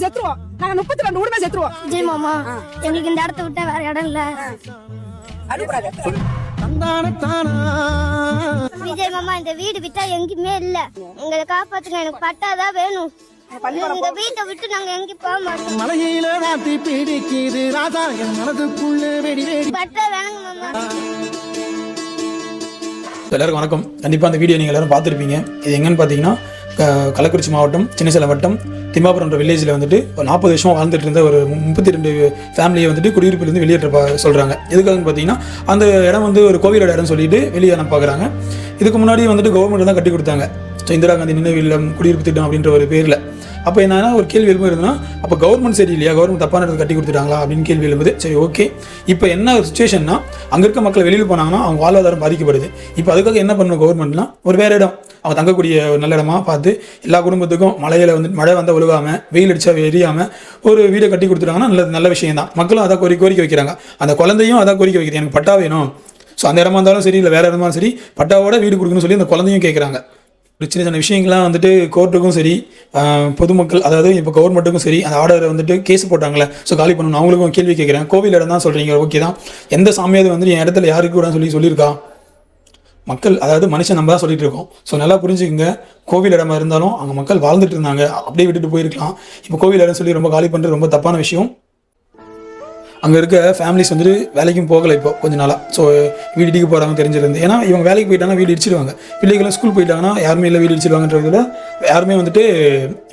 செத்துருவோம். நாங்க 32 குடும்பம் செத்துருவோம். விஜய் மாமா எங்களுக்கு இந்த இடத்த விட்டா வேற இடம் இல்ல. விஜய் மாமா இந்த வீடு விட்டா எங்கேயுமே இல்ல. எங்களை காப்பாத்துங்க. எனக்கு பட்டாதான் வேணும். இந்த வீட்டை விட்டு நாங்க எங்க போக மாட்டோம். மலையில ராத்தி பிடிக்குது ராதா என் மனதுக்குள்ள வெடி வெடி பட்டா வேணுங்க மாமா. எல்லாருக்கும் வணக்கம். கண்டிப்பாக அந்த வீடியோ நீங்கள் எல்லாரும் பார்த்துருப்பீங்க. இது எங்கன்னு பார்த்தீங்கன்னா கள்ளக்குறிச்சி மாவட்டம் சின்னசேலம் வட்டம் திம்மாபுரம்ன்ற வில்லேஜில் வந்துட்டு ஒரு 40 வருஷம் வாழ்ந்துட்டு இருந்த ஒரு 32 ஃபேமிலியை வந்துட்டு குடியிருப்பிலிருந்து வெளியேற்ற சொல்கிறாங்க. எதுக்காகன்னு பார்த்தீங்கன்னா அந்த இடம் வந்து ஒரு கோவிலோட இடம் சொல்லிட்டு வெளியே பார்க்குறாங்க. இதுக்கு முன்னாடி வந்துட்டு கவர்மெண்ட் தான் கட்டி கொடுத்தாங்க. ஸோ இந்திரா காந்தி நினைவு இல்லம் குடியிருப்பு திட்டம் அப்படின்ற ஒரு பேரில். அப்போ என்னன்னா ஒரு கேள்வி எழுப்பு இருந்ததுன்னா அப்போ கவர்மெண்ட் சரி இல்லையா, கவர்மெண்ட் தப்பான இடத்துல கட்டி கொடுத்துட்டாங்களா அப்படின்னு கேள்வி எழுப்புது. சரி ஓகே, இப்போ என்ன சுச்சுவேஷன்னா அங்கே இருக்க மக்கள் வெளியில் போனாங்கன்னா அவங்க வாழ்வாதாரம் பாதிக்கப்படுது. இப்போ அதுக்காக என்ன பண்ணணும் கவர்மெண்ட்னா ஒரு வேறு இடம் அவங்க தங்கக்கூடிய ஒரு நல்ல இடமா பார்த்து எல்லா குடும்பத்துக்கும் மழையில் வந்து மழை வந்தால் ஒழுகாமல் வெயில் அடித்தா எரியாமல் ஒரு வீடை கட்டி கொடுத்துட்டாங்கன்னா நல்ல விஷயம் தான். மக்களும் அதான் கோரிக்கை வைக்கிறாங்க. அந்த குழந்தையும் அதான் கோரிக்கை வைக்கிறது, எனக்கு பட்டா வேணும். ஸோ அந்த இடமா இருந்தாலும் சரி இல்லை வேறு இடமா இருந்தாலும் சரி பட்டாவோட வீடு கொடுக்கணும்னு சொல்லி அந்த குழந்தையும் கேட்குறாங்க. ஒரு சின்ன சின்ன விஷயங்கள்லாம் வந்துட்டு கோர்ட்டுக்கும் சரி பொதுமக்கள் அதாவது இப்போ கவர்மெண்ட்டுக்கும் சரி அந்த ஆர்டரை வந்துட்டு கேஸ் போட்டாங்களே, ஸோ காலி பண்ணணும். அவங்களுக்கும் கேள்வி கேட்குறேன். கோவில் இடம் தான் சொல்கிறீங்க, ஓகே தான். எந்த சாமியாவது வந்து என் இடத்துல யாருக்கு கூட சொல்லியிருக்கா? மக்கள் அதாவது மனுஷன் நம்ம தான் சொல்லிட்டு இருக்கோம். ஸோ நல்லா புரிஞ்சுக்கோங்க. கோவில் இடமா இருந்தாலும் அங்கே மக்கள் வாழ்ந்துட்டு இருந்தாங்க, அப்படியே விட்டுட்டு போயிருக்கலாம். இப்போ கோவில் இடம் சொல்லி ரொம்ப காலி பண்ணுறது ரொம்ப தப்பான விஷயம். அங்கே இருக்க ஃபேமிலிஸ் வந்துட்டு வேலைக்கும் போகலை இப்போ கொஞ்ச நாளாக. ஸோ வீடு இடிக்க போகிறாங்க தெரிஞ்சிருந்து. ஏன்னா இவங்க வேலைக்கு போயிட்டாங்கன்னா வீடு இடிச்சிடுவாங்க. பிள்ளைகளும் ஸ்கூல் போயிட்டாங்கன்னா யாருமே இல்லை வீடு இடிச்சிடுவாங்கன்றதுல யாருமே வந்துட்டு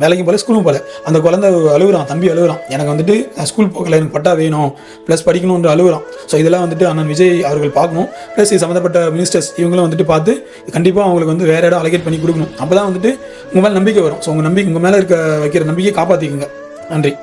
வேலைக்கும் போகல ஸ்கூலும் போகல. அந்த குழந்தை அழுகுறான், தம்பி அழுகுறான், எனக்கு வந்துட்டு நான் ஸ்கூல் போகலை, எனக்கு பட்டா வேணும் ப்ளஸ் படிக்கணுன்ற அழுகுறான். ஸோ இதெல்லாம் வந்துட்டு அண்ணன் விஜய் அவர்கள் பார்க்கணும். ப்ளஸ் இது சம்மந்தப்பட்ட மினிஸ்டர்ஸ் இவங்களும் வந்துட்டு பார்த்து கண்டிப்பாக அவங்களுக்கு வந்து வேறு இடம் அலோகேட் பண்ணி கொடுக்கணும். அப்போ தான் வந்துட்டு உங்கள் மேலே நம்பிக்கை வரும். ஸோ உங்கள் மேலே வைக்கிற நம்பிக்கையை காப்பாற்றிக்குங்க. நன்றி.